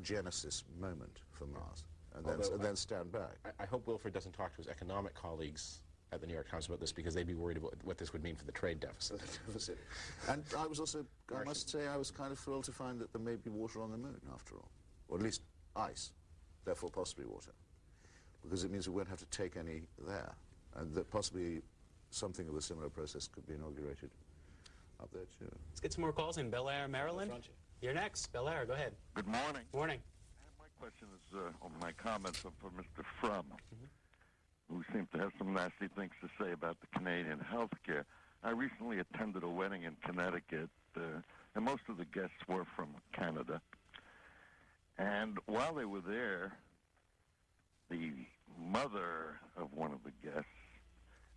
genesis moment for Mars, and then stand back. I hope Wilfred doesn't talk to his economic colleagues at the New York Times about this, because they'd be worried about what this would mean for the trade deficit. And I was also, I must say, I was kind of thrilled to find that there may be water on the moon, after all. Or at least ice, therefore possibly water. Because it means we won't have to take any there. And that possibly something of a similar process could be inaugurated up there, too. Let's get some more calls in. Bel Air, Maryland. You're next. Bel Air, go ahead. Good morning. Morning. My question is, or my comments are for Mr. Frum, who seems to have some nasty things to say about the Canadian health care. I recently attended a wedding in Connecticut, and most of the guests were from Canada. And while they were there, the mother of one of the guests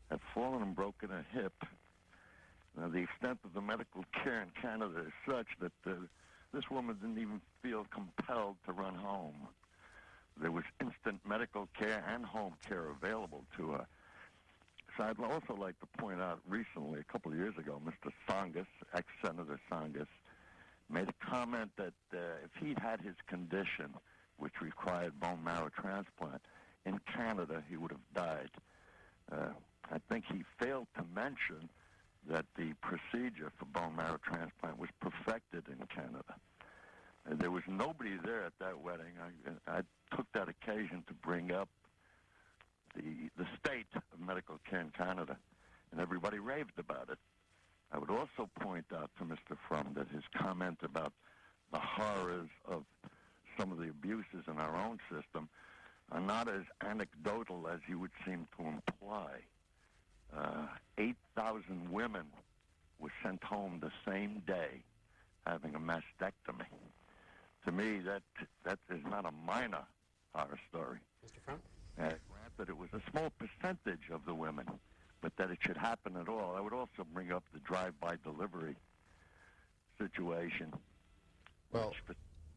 had fallen and broken a hip. Now, the extent of the medical care in Canada is such that this woman didn't even feel compelled to run home. There was instant medical care and home care available to her. So I'd also like to point out recently, a couple of years ago, Mr. Tsongas, ex-Senator Tsongas, made a comment that if he'd had his condition, which required bone marrow transplant, in Canada he would have died. I think he failed to mention that the procedure for bone marrow transplant was perfected in Canada. There was nobody there at that wedding. I took that occasion to bring up the state of medical care in Canada, and everybody raved about it. I would also point out to Mr. Frum that his comment about the horrors of some of the abuses in our own system are not as anecdotal as you would seem to imply. 8,000 women were sent home the same day having a mastectomy. To me, that is not a minor horror story. Mr. Frum? Granted, it was a small percentage of the women, but that it should happen at all. I would also bring up the drive-by delivery situation. Well,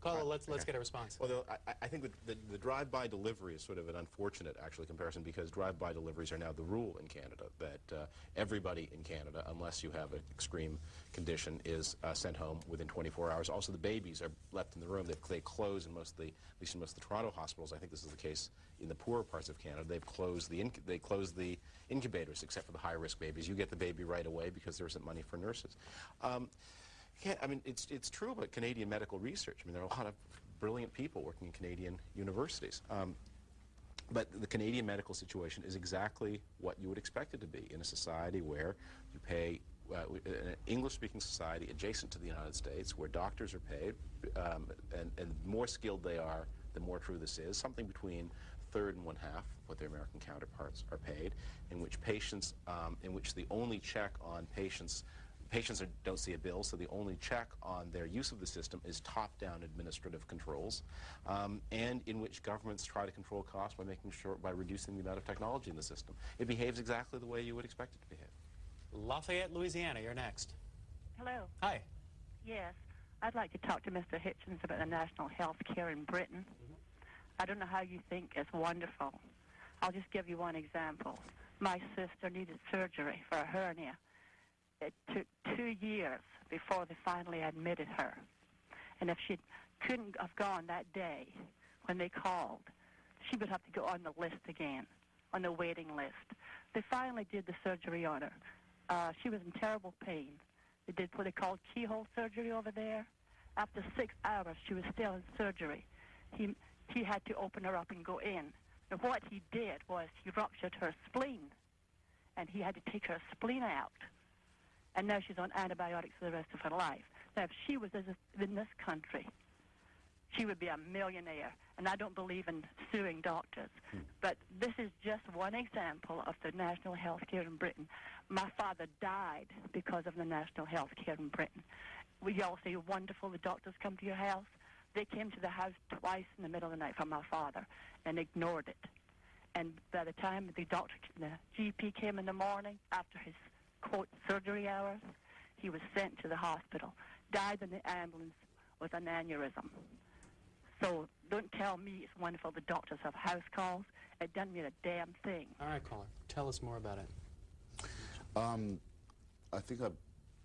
Caller, let's get a response. Well, I think the drive-by delivery is sort of an unfortunate, actually, comparison, because drive-by deliveries are now the rule in Canada, that everybody in Canada, unless you have an extreme condition, is sent home within 24 hours. Also, the babies are left in the room. They close in most of the, at least in most of the Toronto hospitals. I think this is the case in the poorer parts of Canada. They've closed the incubators, except for the high-risk babies. You get the baby right away because there isn't money for nurses. Yeah, I mean, it's true about Canadian medical research. I mean, there are a lot of brilliant people working in Canadian universities. But the Canadian medical situation is exactly what you would expect it to be in a society where you pay, an English-speaking society adjacent to the United States, where doctors are paid, and the more skilled they are, the more true this is, something between a third and one-half what their American counterparts are paid, in which patients, in which the only check on patients don't see a bill, so the only check on their use of the system is top-down administrative controls, and in which governments try to control costs by reducing the amount of technology in the system. It behaves exactly the way you would expect it to behave. Lafayette, Louisiana, you're next. Hello. Hi. Yes, I'd like to talk to Mr. Hitchens about the national health care in Britain. I don't know how you think it's wonderful. I'll just give you one example. My sister needed surgery for a hernia. It took 2 years before they finally admitted her. And if she couldn't have gone that day when they called, she would have to go on the list again, on the waiting list. They finally did the surgery on her. She was in terrible pain. They did what they called keyhole surgery over there. After 6 hours, she was still in surgery. He had to open her up and go in. And what he did was he ruptured her spleen, and he had to take her spleen out. And now she's on antibiotics for the rest of her life. Now, if she was in this country, she would be a millionaire. And I don't believe in suing doctors. But this is just one example of the national health care in Britain. My father died because of the national health care in Britain. We all say, wonderful, the doctors come to your house. They came to the house twice in the middle of the night for my father and ignored it. And by the time the GP came in the morning after his quote, surgery hours, he was sent to the hospital, died in the ambulance with an aneurysm. So don't tell me it's wonderful the doctors have house calls. It doesn't mean a damn thing. All right, caller, tell us more about it. I think I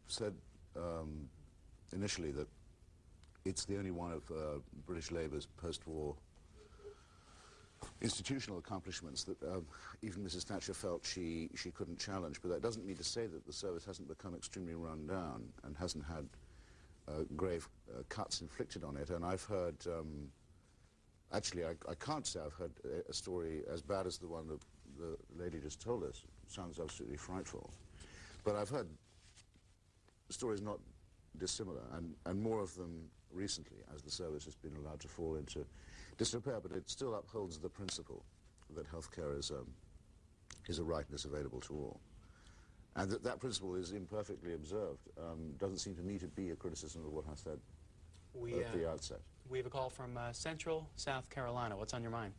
said initially that it's the only one of British Labour's post-war institutional accomplishments that even Mrs. Thatcher felt she couldn't challenge. But that doesn't mean to say that the service hasn't become extremely run down and hasn't had grave cuts inflicted on it. And I've heard, actually I can't say I've heard a story as bad as the one that the lady just told us. It sounds absolutely frightful. But I've heard stories not dissimilar, and more of them recently, as the service has been allowed to fall into disrepair, but it still upholds the principle that healthcare is a right and is available to all. And that principle is imperfectly observed. Doesn't seem to me to be a criticism of what I said at the outset. We have a call from Central South Carolina. What's on your mind?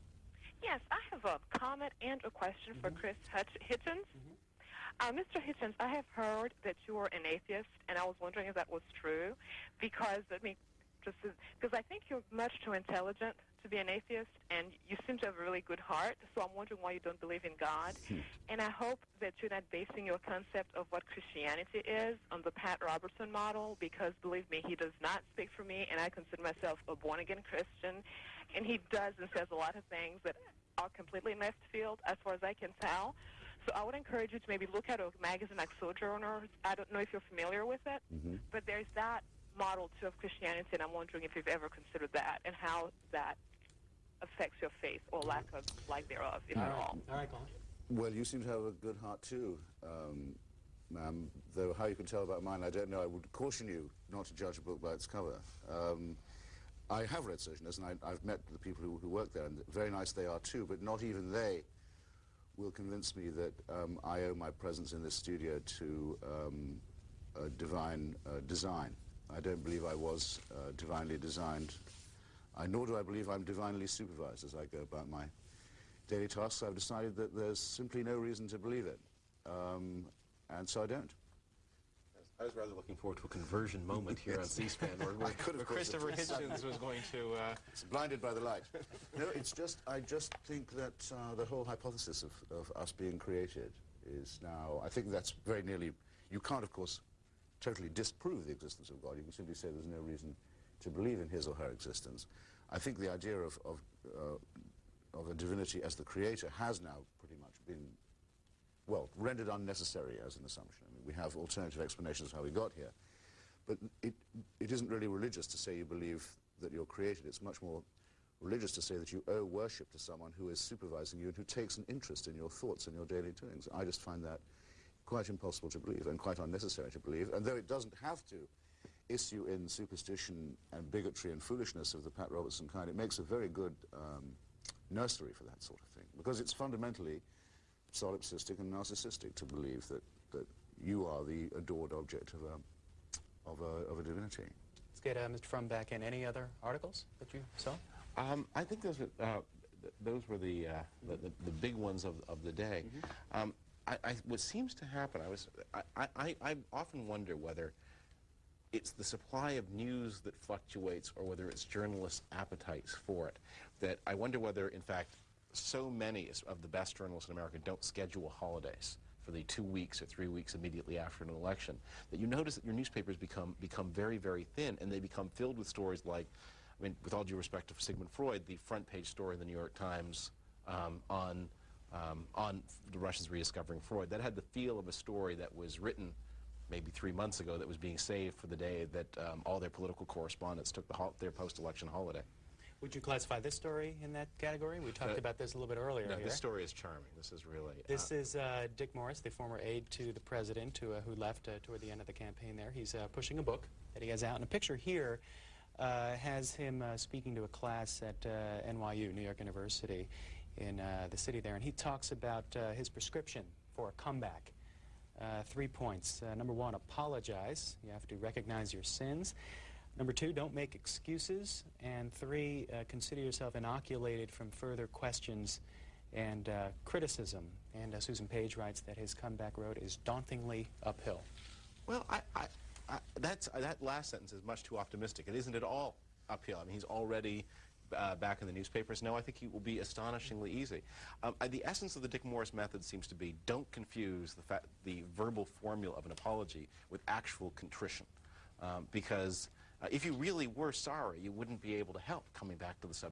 Yes, I have a comment and a question for Chris Hitchens. Mr. Hitchens, I have heard that you are an atheist, and I was wondering if that was true, because I think you're much too intelligent to be an atheist, and you seem to have a really good heart, so I'm wondering why you don't believe in God. And I hope that you're not basing your concept of what Christianity is on the Pat Robertson model, because believe me, he does not speak for me, and I consider myself a born-again Christian, and he does and says a lot of things that are completely in left field as far as I can tell. So I would encourage you to maybe look at a magazine like Sojourner. I don't know if you're familiar with it, but there's that model too of Christianity, and I'm wondering if you've ever considered that and how that affects your faith or lack thereof, if at all. All right, Colin. Well, you seem to have a good heart too, ma'am. Though how you can tell about mine, I don't know. I would caution you not to judge a book by its cover. I have read Sojourners, and I've met the people who work there, and very nice they are too, but not even they will convince me that I owe my presence in this studio to a divine design. I don't believe I was divinely designed, nor do I believe I'm divinely supervised as I go about my daily tasks. I've decided that there's simply no reason to believe it, and so I don't. I was rather looking forward to a conversion moment here on C-SPAN where Christopher Hitchens was going to... It's blinded by the light. No, it's just, I just think that the whole hypothesis of us being created is now, I think that's very nearly, you can't, of course, totally disprove the existence of God. You can simply say there's no reason to believe in his or her existence. I think the idea of a divinity as the creator has now pretty much been, well, rendered unnecessary as an assumption. I mean, we have alternative explanations of how we got here. But it isn't really religious to say you believe that you're created. It's much more religious to say that you owe worship to someone who is supervising you and who takes an interest in your thoughts and your daily doings. I just find that quite impossible to believe and quite unnecessary to believe. And though it doesn't have to issue in superstition and bigotry and foolishness of the Pat Robertson kind, it makes a very good nursery for that sort of thing, because it's fundamentally solipsistic and narcissistic to believe that you are the adored object of a divinity. Let's get Mr. Frum back in. Any other articles that you saw? I think those were the big ones of the day. What seems to happen, I often wonder whether it's the supply of news that fluctuates or whether it's journalists' appetites for it. That I wonder whether, in fact, so many of the best journalists in America don't schedule holidays for the 2 weeks or 3 weeks immediately after an election, that you notice that your newspapers become very, very thin, and they become filled with stories like, I mean, with all due respect to Sigmund Freud, the front page story in the New York Times on the Russians rediscovering Freud, that had the feel of a story that was written maybe 3 months ago that was being saved for the day that all their political correspondents took their post-election holiday. Would you classify this story in that category? We talked about this a little bit earlier. No, here. this story is charming. This is really... This is Dick Morris, the former aide to the president who left toward the end of the campaign there. He's pushing a book that he has out. And a picture here has him speaking to a class at NYU, New York University, in the city there. And he talks about his prescription for a comeback. 3 points. Number 1, apologize. You have to recognize your sins. Number 2, don't make excuses. And 3, consider yourself inoculated from further questions and criticism. And Susan Page writes that his comeback road is dauntingly uphill. Well, that last sentence is much too optimistic. It isn't at all uphill. I mean, he's already back in the newspapers. No, I think he will be astonishingly easy. The essence of the Dick Morris method seems to be don't confuse the verbal formula of an apology with actual contrition. Because If you really were sorry, you wouldn't be able to help coming back to the subject.